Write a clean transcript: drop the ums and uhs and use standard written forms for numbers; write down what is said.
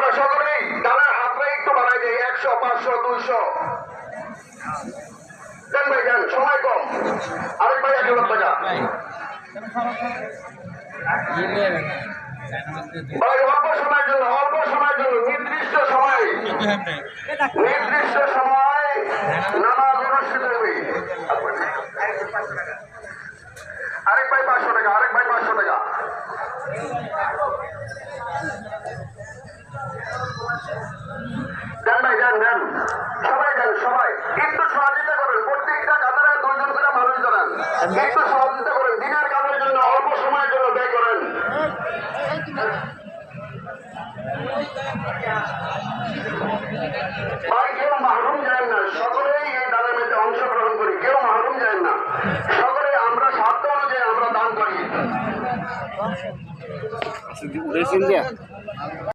আমরা সকলেই দানের হাতটা একটু বাড়াই দিই, 100, 500, 200 দেন ভাই, দেন, সময় কম। আরেক ভাই 1,000 টাকা ভাই, অল্প সময়ের জন্য, নির্দিষ্ট সময় নামাজ অনুষ্ঠিত হবে। আরেক ভাই 500 টাকা, আরেক ভাই 500 টাকা। দেন ভাই, দেন, দেন, সবাই দেন, সবাই একটু সহযোগিতা করেন। প্রত্যেকটা কাতারে 2 জন করে মানুষ দাঁড়ান, একটু সহযোগিতা করেন। দিনের কাজের জন্য অল্প সময়ের জন্য ব্যয় করেন। ভাই, কেউ মাহরুম যায় না, সকলেই এই দানের মধ্যে অংশগ্রহণ করি, কেউ মাহরুম যায় না। সকলে আমরা সাধ্য অনুযায়ী আমরা দান করি।